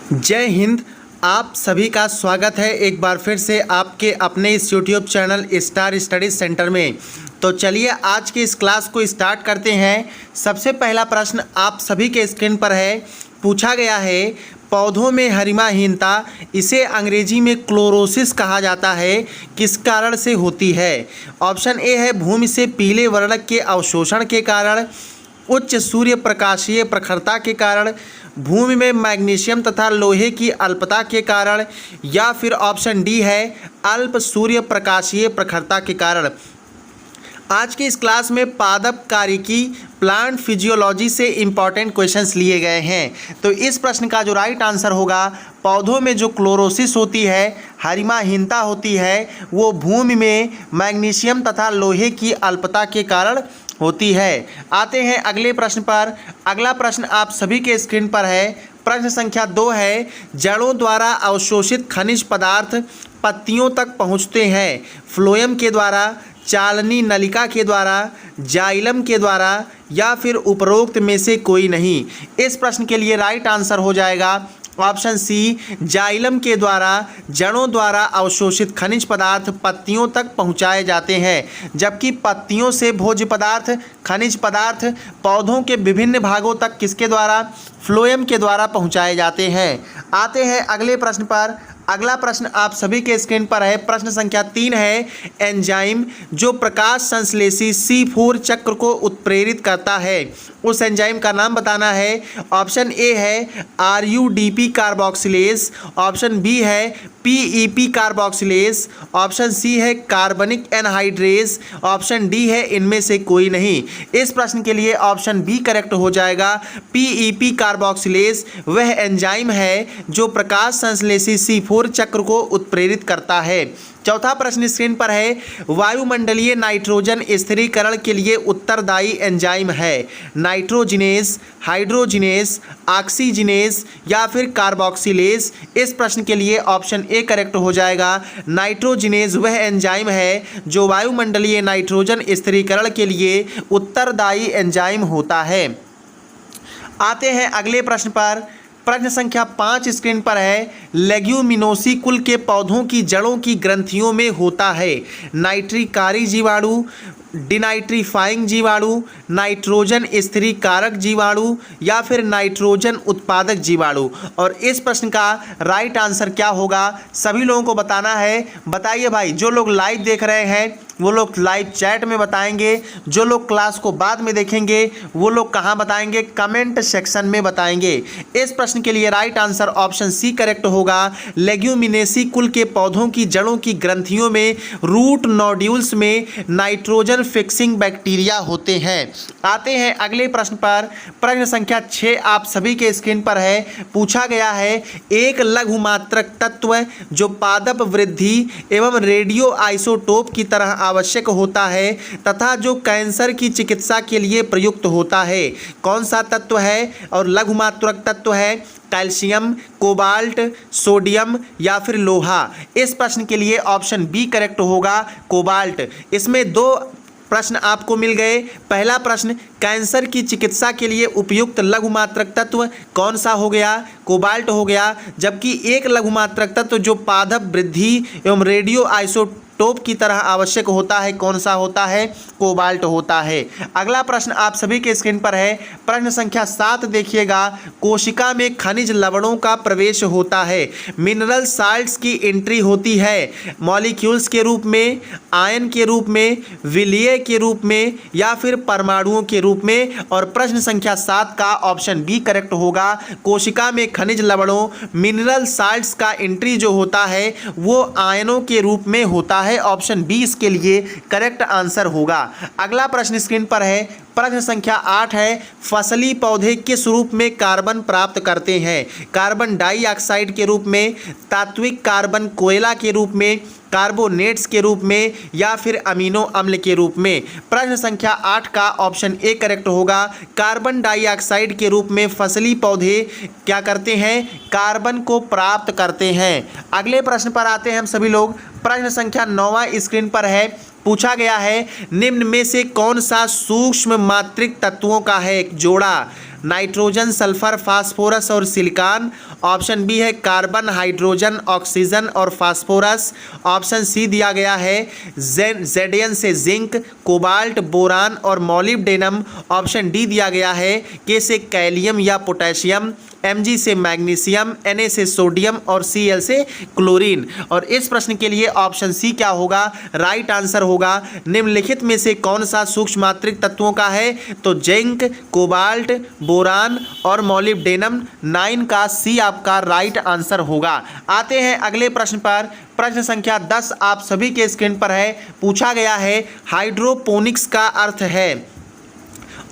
जय हिंद। आप सभी का स्वागत है एक बार फिर से आपके अपने इस YouTube channel star study centre में। तो चलिए आज की इस क्लास को स्टार्ट करते हैं। सबसे पहला प्रश्न आप सभी के स्क्रीन पर है। पूछा गया है पौधों में हरिमाहीनता, इसे अंग्रेजी में क्लोरोसिस कहा जाता है, किस कारण से होती है। ऑप्शन ए है भूमि से पीले वर्णक के अवशोषण के कारण, उच्च सूर्य प्रकाशीय प्रखरता के कारण, भूमि में मैग्नीशियम तथा लोहे की अल्पता के कारण, या फिर ऑप्शन डी है अल्प सूर्य प्रकाशीय प्रखरता के कारण। आज की इस क्लास में पादप कार्यकी प्लांट फिजियोलॉजी से इम्पॉर्टेंट क्वेश्चंस लिए गए हैं। तो इस प्रश्न का जो राइट आंसर होगा, पौधों में जो क्लोरोसिस होती है, हरिमाहीनता होती है, वो भूमि में मैग्नीशियम तथा लोहे की अल्पता के कारण होती है। आते हैं अगले प्रश्न पर। अगला प्रश्न आप सभी के स्क्रीन पर है। प्रश्न संख्या 2 है, जड़ों द्वारा अवशोषित खनिज पदार्थ पत्तियों तक पहुँचते हैं फ्लोएम के द्वारा, चालनी नलिका के द्वारा, जाइलम के द्वारा, या फिर उपरोक्त में से कोई नहीं। इस प्रश्न के लिए राइट आंसर हो जाएगा ऑप्शन सी, जाइलम के द्वारा जड़ों द्वारा अवशोषित खनिज पदार्थ पत्तियों तक पहुंचाए जाते हैं, जबकि पत्तियों से भोज्य पदार्थ खनिज पदार्थ पौधों के विभिन्न भागों तक किसके द्वारा, फ्लोएम के द्वारा पहुंचाए जाते हैं। आते हैं अगले प्रश्न पर। अगला प्रश्न आप सभी के स्क्रीन पर है। प्रश्न संख्या 3 है, एंजाइम जो प्रकाश संश्लेषी C4 चक्र को उत्प्रेरित करता है, उस एंजाइम का नाम बताना है। ऑप्शन ए है RUDP कार्बोक्सिलेज, ऑप्शन बी है PEP कार्बोक्सिलेज, ऑप्शन सी है कार्बनिक एनहाइड्रेज, ऑप्शन डी है इनमें से कोई नहीं। इस प्रश्न के लिए ऑप्शन बी करेक्ट हो जाएगा। PEP कार्बोक्सिलेज वह एंजाइम है जो प्रकाश संश्लेषी C4 चक्र को उत्प्रेरित करता है। चौथा प्रश्न स्क्रीन पर है, वायुमंडलीय नाइट्रोजन स्थिरीकरण के लिए उत्तरदायी एंजाइम है नाइट्रोजिनेस, हाइड्रोजिनेस, ऑक्सीजिनेस, या फिर कार्बोक्सिलेज। इस प्रश्न के लिए ऑप्शन ए करेक्ट हो जाएगा। नाइट्रोजिनेस वह एंजाइम है जो वायुमंडलीय नाइट्रोजन स्थिरीकरण के लिए उत्तरदायी एंजाइम होता है। आते हैं अगले प्रश्न पर। प्रश्न संख्या 5 स्क्रीन पर है, लेग्यूमिनोसी कुल के पौधों की जड़ों की ग्रंथियों में होता है नाइट्रिकारी जीवाणु, डिनाइट्रीफाइंग जीवाणु, नाइट्रोजन स्थिरीकारक जीवाणु, या फिर नाइट्रोजन उत्पादक जीवाणु। और इस प्रश्न का राइट आंसर क्या होगा सभी लोगों को बताना है। बताइए भाई, जो लोग लाइव देख रहे हैं वो लोग लाइव चैट में बताएंगे, जो लोग क्लास को बाद में देखेंगे वो लोग कहाँ बताएंगे, कमेंट सेक्शन में बताएंगे। इस प्रश्न के लिए right answer option C correct होगा। लेग्यूमिनेसी कुल के पौधों की जड़ों की ग्रंथियों में रूट नोड्यूल्स में नाइट्रोजन फिक्सिंग बैक्टीरिया होते हैं। आते हैं अगले प्रश्न पर। प्रश्न संख्या 6 आप सभी के स्क्रीन पर है। पूछा गया है, एक लघुमात्रक तत्व जो पादप वृद्धि एवं रेडियो आइसोटोप की तरह आवश्यक होता है तथा जो कैंसर की चिकित्सा के लिए प्रयुक्त होता है, कौन सा तत्व है? और लघुमात्रक तत्व है कैल्शियम, कोबाल्ट, सोडियम, या फिर लोहा। इस प्रश्न के लिए ऑप्शन बी करेक्ट होगा, कोबाल्ट। इसमें 2 प्रश्न आपको मिल गए। पहला प्रश्न, कैंसर की चिकित्सा के लिए उपयुक्त लघुमात्रक तत्व कौन सा हो गया? कोबाल्ट हो गया। जबकि एक लघुमात्रक तत्व जो पादप वृद्धि एवं रेडियो आइसोटोप की तरह आवश्यक होता है, कौन सा होता है? कोबाल्ट होता है। अगला प्रश्न आप सभी के स्क्रीन पर है। प्रश्न संख्या 7 देखिएगा, कोशिका में खनिज लवणों का प्रवेश होता है, मिनरल साल्ट्स की एंट्री होती है मॉलिक्यूल्स के रूप में, आयन के रूप में, विलीय के रूप में, या फिर परमाणुओं के रूप में। और प्रश्न संख्या 7 का ऑप्शन बी करेक्ट होगा। कोशिका में खनिज लवणों मिनरल साल्ट्स का एंट्री जो होता है वो आयनों के रूप में होता है। ऑप्शन बी इसके लिए करेक्ट आंसर होगा। अगला प्रश्न स्क्रीन पर है। प्रश्न संख्या 8 है, फसली पौधे किस रूप में कार्बन प्राप्त करते हैं? कार्बन डाइऑक्साइड के रूप में, तात्विक कार्बन कोयला के रूप में, कार्बोनेट्स के रूप में, या फिर अमीनो अम्ल के रूप में। प्रश्न संख्या 8 का ऑप्शन ए करेक्ट होगा। कार्बन डाइऑक्साइड के रूप में फसली पौधे क्या करते हैं? कार्बन को प्राप्त करते हैं। अगले प्रश्न पर आते हैं हम सभी लोग। प्रश्न संख्या 9 स्क्रीन पर है। पूछा गया है, निम्न में से कौन सा सूक्ष्म मात्रिक तत्वों का है एक जोड़ा? नाइट्रोजन, सल्फर, फास्फोरस और सिलिकॉन। ऑप्शन बी है कार्बन, हाइड्रोजन, ऑक्सीजन और फास्फोरस। ऑप्शन सी दिया गया है जेडियन से जिंक, कोबाल्ट, बोरान और मॉलिब्डेनम। ऑप्शन डी दिया गया है के से कैलियम या पोटेशियम, Mg से मैग्नीशियम, Na से सोडियम और Cl से क्लोरीन। और इस प्रश्न के लिए ऑप्शन सी क्या होगा, राइट आंसर होगा। निम्नलिखित में से कौन सा सूक्ष्म मात्रिक तत्वों का है, तो जिंक, कोबाल्ट, बोरान और मॉलिब्डेनम। 9 का सी आपका राइट आंसर होगा। आते हैं अगले प्रश्न पर। प्रश्न संख्या 10 आप सभी के स्क्रीन पर है। पूछा गया है हाइड्रोपोनिक्स का अर्थ है।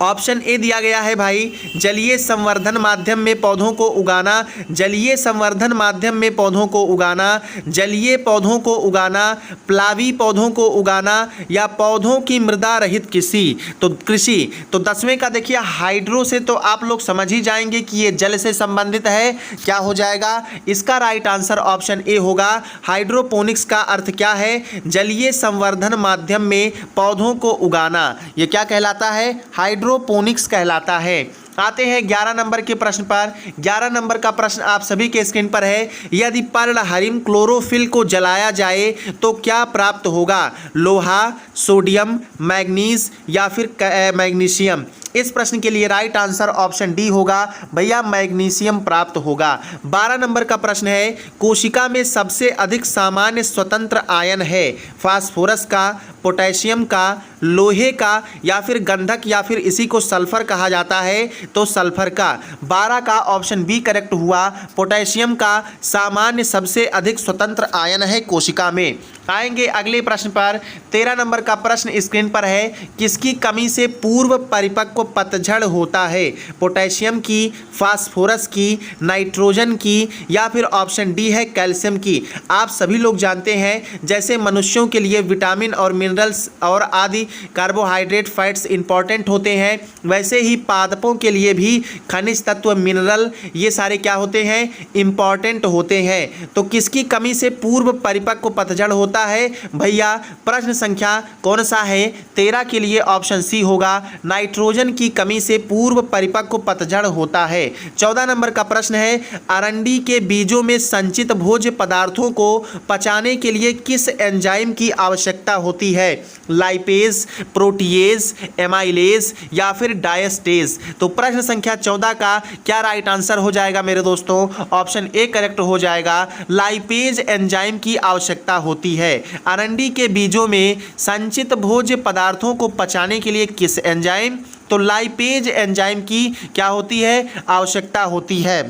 ऑप्शन ए दिया गया है भाई, जलीय संवर्धन माध्यम में पौधों को उगाना, जलीय संवर्धन माध्यम में पौधों को उगाना, जलीय पौधों को उगाना, प्लावी पौधों को उगाना या पौधों की मृदा रहित कृषि। तो 10वें का देखिए हाइड्रो से तो आप लोग समझ ही जाएंगे कि ये जल से संबंधित है। क्या हो जाएगा इसका राइट आंसर, ऑप्शन ए होगा। हाइड्रोपोनिक्स का अर्थ क्या है, जलीय संवर्धन माध्यम में पौधों को उगाना। ये क्या कहलाता है, हाइड्रोपोनिक्स कहलाता है। आते हैं 11 नंबर के प्रश्न पर। 11 नंबर का प्रश्न आप सभी के स्क्रीन पर है। यदि पर्णहरिम क्लोरोफिल को जलाया जाए तो क्या प्राप्त होगा, लोहा, सोडियम, मैग्नीज या फिर मैग्नीशियम। इस प्रश्न के लिए राइट आंसर ऑप्शन डी होगा भैया, मैग्नीशियम प्राप्त होगा। 12 नंबर का प्रश्न है, कोशिका में सबसे अधिक सामान्य स्वतंत्र आयन है, फास्फोरस का, पोटेशियम का, लोहे का या फिर गंधक या फिर इसी को सल्फर कहा जाता है, तो सल्फर का। 12 का ऑप्शन बी करेक्ट हुआ, पोटेशियम का सामान्य सबसे अधिक स्वतंत्र आयन है कोशिका में। आएंगे अगले प्रश्न पर। 13 नंबर का प्रश्न स्क्रीन पर है, किसकी कमी से पूर्व परिपक्व पतझड़ होता है, पोटेशियम की, फास्फोरस की, नाइट्रोजन की या फिर ऑप्शन डी है कैल्शियम की। आप सभी लोग जानते हैं जैसे मनुष्यों के लिए विटामिन और मिनरल्स और आदि कार्बोहाइड्रेट फैट्स इंपॉर्टेंट होते हैं, वैसे ही पादपों के लिए भी खनिज तत्व, मिनरल ये सारे क्या होते हैं, इंपॉर्टेंट होते हैं। तो किसकी कमी से पूर्व परिपक्व पतझड़ होता है भैया, प्रश्न संख्या कौन सा है, 13 के लिए ऑप्शन सी होगा, नाइट्रोजन की कमी से पूर्व परिपक्व पतझड़ होता है। 14 नंबर का प्रश्न है, अरंडी के बीजों में संचित भोज्य पदार्थों को पचाने के लिए किस एंजाइम की आवश्यकता होती है, लाइपेज, प्रोटीएज, एमाइलेज या फिर डायस्टेज। तो प्रश्न संख्या 14 का क्या राइट आंसर हो जाएगा मेरे दोस्तों, ऑप्शन ए करेक्ट हो जाएगा, लाइपेज एंजाइम की आवश्यकता होती है। अरंडी के बीजों में संचित भोज्य पदार्थों को पचाने के लिए किस एंजाइम, तो लाइपेज एंजाइम की क्या होती है, आवश्यकता होती है।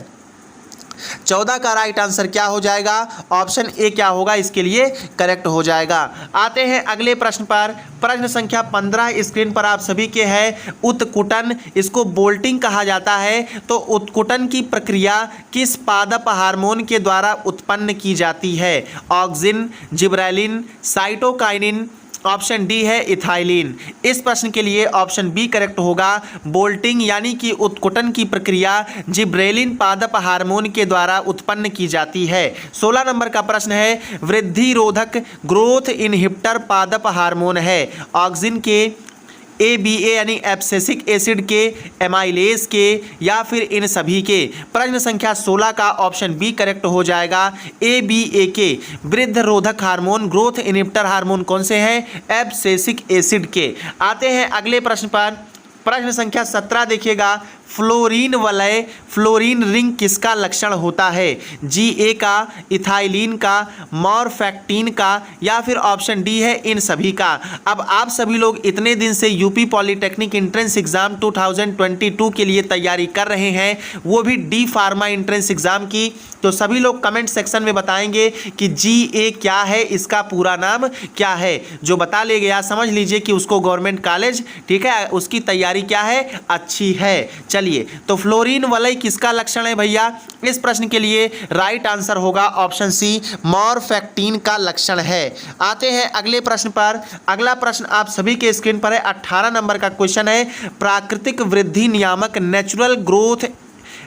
14 का राइट आंसर क्या हो जाएगा, ऑप्शन ए क्या होगा इसके लिए करेक्ट हो जाएगा। आते हैं अगले प्रश्न पर। प्रश्न संख्या 15 स्क्रीन पर आप सभी के है, उत्कुटन, इसको बोल्टिंग कहा जाता है। तो उत्कुटन की प्रक्रिया किस पादप हार्मोन के द्वारा उत्पन्न की जाती है, auxin, gibberellin, cytokinin, option D है इथाइलिन। इस प्रश्न के लिए ऑप्शन बी करेक्ट होगा, बोल्टिंग यानी कि उत्कुटन की प्रक्रिया जिब्रेलिन पादप हार्मोन के द्वारा उत्पन्न की जाती है। 16 नंबर का प्रश्न है, वृद्धि रोधक ग्रोथ इनहिबिटर पादप हार्मोन है, ऑक्सिन के, ABA यानी एब्सिसिक एसिड के, एमाइलेज के या फिर इन सभी के। प्रश्न संख्या 16 का ऑप्शन बी करेक्ट हो जाएगा, ABA के। वृद्धि रोधक हार्मोन, ग्रोथ इनहिबिटर हार्मोन कौन से हैं, एब्सिसिक एसिड के। आते हैं अगले प्रश्न पर। प्रश्न संख्या 17 देखिएगा, फ्लोरीन वलय, फ्लोरीन रिंग किसका लक्षण होता है, GA का, इथाइलिन का, मॉर्फेक्टिन का या फिर ऑप्शन डी है इन सभी का। अब आप सभी लोग इतने दिन से यूपी पॉलिटेक्निक एंट्रेंस एग्जाम 2022 के लिए तैयारी कर रहे हैं, वो भी डी फार्मा एंट्रेंस एग्जाम की। तो सभी लोग कमेंट सेक्शन में बताएंगे कि GA क्या है, इसका पूरा नाम क्या है। जो बता ले गया समझ लीजिए कि उसको गवर्नमेंट कॉलेज, ठीक है, उसकी तैयारी क्या है, अच्छी है। चलिए, तो फ्लोरीन वलय किसका लक्षण है भैया, इस प्रश्न के लिए राइट आंसर होगा ऑप्शन सी, मॉर्फेक्टिन का लक्षण है। आते हैं अगले प्रश्न पर। अगला प्रश्न आप सभी के स्क्रीन पर है, 18 नंबर का क्वेश्चन है, प्राकृतिक वृद्धि नियामक नेचुरल ग्रोथ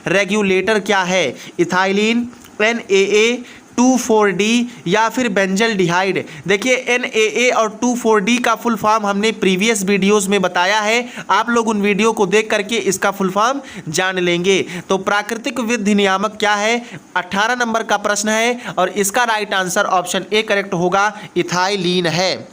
रेगुलेटर क्या है, इथाइलिन, NAA, 2,4-D या फिर बेंजल्डिहाइड। देखिए NaA और 2,4-D का फुल फॉर्म हमने प्रीवियस वीडियोस में बताया है, आप लोग उन वीडियो को देख करके इसका फुल फॉर्म जान लेंगे। तो प्राकृतिक विधि नियामक क्या है, 18 नंबर का प्रश्न है और इसका right answer option A correct होगा, इथाइलीन है।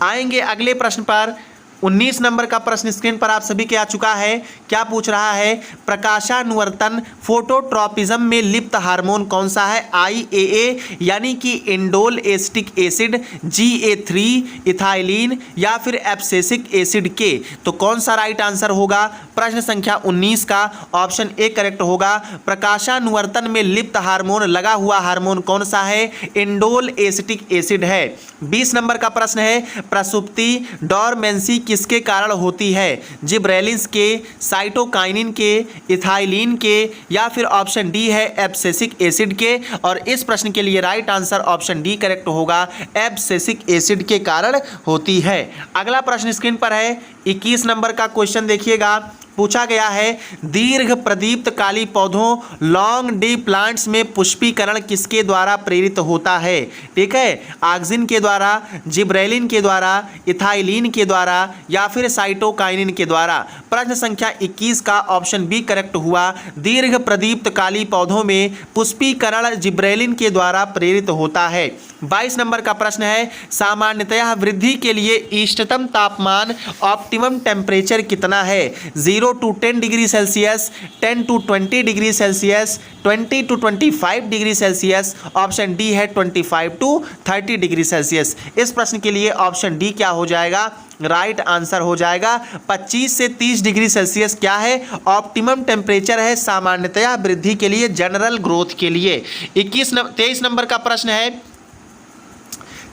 आएंगे अगले प्रश्न पर। 19 नंबर का प्रश्न स्क्रीन पर आप सभी के आ चुका है। क्या पूछ रहा है, प्रकाशानुवर्तन फोटोट्रॉपिज्म में लिप्त हार्मोन कौन सा है, IAA यानी कि indole acetic acid, GA3 ethylene या फिर एब्सिसिक एसिड के। तो कौन सा राइट आंसर होगा, प्रश्न संख्या 19 का ऑप्शन ए करेक्ट होगा। प्रकाशानुवर्तन में लिप्त हार्मोन लगा हुआ हार्मोन कौन सा है, इंडोल एसिटिक एसिड है। 20 नंबर का प्रश्न है, प्रसुप्ति डोरमेंसी किसके कारण होती है, जिब्रेलिन्स के, साइटोकाइनिन के, इथाइलिन के या फिर ऑप्शन डी है एब्सिसिक एसिड के। और इस प्रश्न के लिए right answer option D correct होगा, एब्सिसिक एसिड के कारण होती है। अगला प्रश्न स्क्रीन पर है, 21 नंबर का क्वेश्चन देखिएगा। पूछा गया है, दीर्घ प्रदीप्त काली पौधों लॉन्ग डी प्लांट्स में पुष्पीकरण किसके द्वारा प्रेरित होता है। ठीक है, ऑक्सिन के द्वारा, जिब्रेलिन के द्वारा, इथाइलिन के द्वारा या फिर साइटोकाइनिन के द्वारा। प्रश्न संख्या 21 का ऑप्शन बी करेक्ट हुआ, दीर्घ प्रदीप्त काली पौधों में पुष्पीकरण जिब्रेलिन के द्वारा प्रेरित होता है। 22 नंबर का प्रश्न है, सामान्यतः वृद्धि के लिए इष्टतम तापमान ऑप्टिमम टेम्परेचर कितना है, 0 to 10 degree Celsius, 10 to 20 degree Celsius, 20 to 25 degree Celsius. Option D है 25 to 30 डिग्री सेल्सियस। इस प्रश्न के लिए ऑप्शन डी क्या हो जाएगा, राइट आंसर हो जाएगा 25 से 30 डिग्री सेल्सियस। क्या है, ऑप्टिमम टेम्परेचर है सामान्यतया वृद्धि के लिए, जनरल ग्रोथ के लिए। 23 नंबर का प्रश्न है,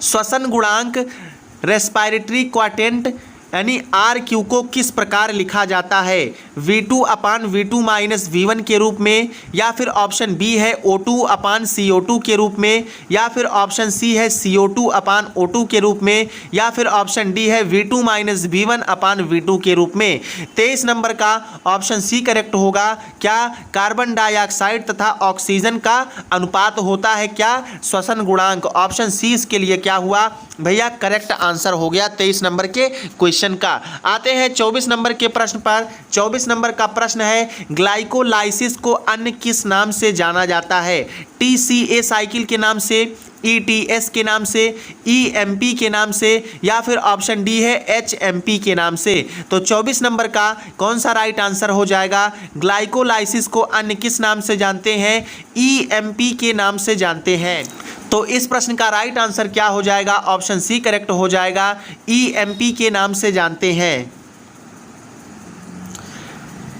श्वसन गुणांक रेस्पिरेटरी क्वाटेंट यानी RQ को किस प्रकार लिखा जाता है, V2/V2 - V1 के रूप में या फिर ऑप्शन बी है O2/CO2 के रूप में या फिर ऑप्शन सी है CO2/O2 के रूप में या फिर ऑप्शन डी है V2 - V1/V2 के रूप में। 23 नंबर का ऑप्शन सी करेक्ट होगा। क्या कार्बन डाइऑक्साइड तथा ऑक्सीजन का अनुपात होता है क्या, श्वसन गुणांक। ऑप्शन सी इसके लिए क्या हुआ भैया, करेक्ट आंसर हो गया 23 नंबर के क्वेश्चन का। आते हैं 24 नंबर के प्रश्न पर। 24 नंबर का प्रश्न है, ग्लाइकोलाइसिस को अन्य किस नाम से जाना जाता है, TCA साइकिल के नाम से, ETS के नाम से, EMP के नाम से या फिर ऑप्शन डी है HMP के नाम से। तो 24 नंबर का कौन सा राइट आंसर हो जाएगा, ग्लाइकोलाइसिस को अन्य किस नाम से जानते हैं, EMP के नाम से जानते हैं। तो इस प्रश्न का राइट आंसर क्या हो जाएगा, ऑप्शन सी करेक्ट हो जाएगा, EMP के नाम से जानते हैं।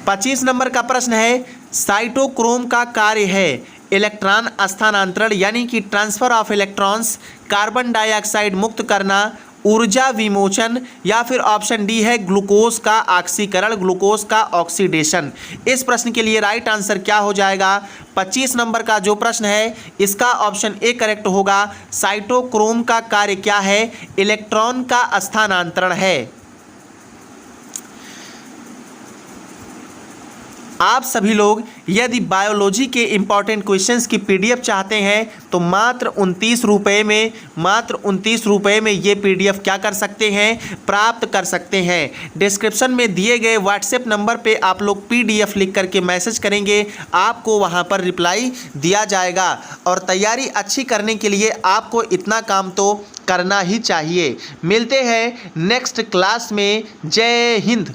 25 नंबर का प्रश्न है, साइटोक्रोम का कार्य है इलेक्ट्रॉन स्थानांतरण यानी कि transfer of electrons, carbon dioxide मुक्त करना, ऊर्जा विमोचन या फिर ऑप्शन डी है ग्लूकोज का ऑक्सीकरण, ग्लूकोज का ऑक्सीडेशन। इस प्रश्न के लिए राइट आंसर क्या हो जाएगा, 25 नंबर का जो प्रश्न है इसका ऑप्शन ए करेक्ट होगा, साइटोक्रोम का कार्य क्या है, इलेक्ट्रॉन का स्थानांतरण है। आप सभी लोग यदि बायोलॉजी के इंपॉर्टेंट क्वेश्चंस की PDF चाहते हैं तो मात्र 29 रुपये में, मात्र 29 रुपये में ये PDF क्या कर सकते हैं, प्राप्त कर सकते हैं। डिस्क्रिप्शन में दिए गए व्हाट्सएप नंबर पे आप लोग PDF लिख करके मैसेज करेंगे, आपको वहाँ पर रिप्लाई दिया जाएगा। और तैयारी अच्छी करने के लिए आपको इतना काम तो करना ही चाहिए। मिलते हैं नेक्स्ट क्लास में। जय हिंद।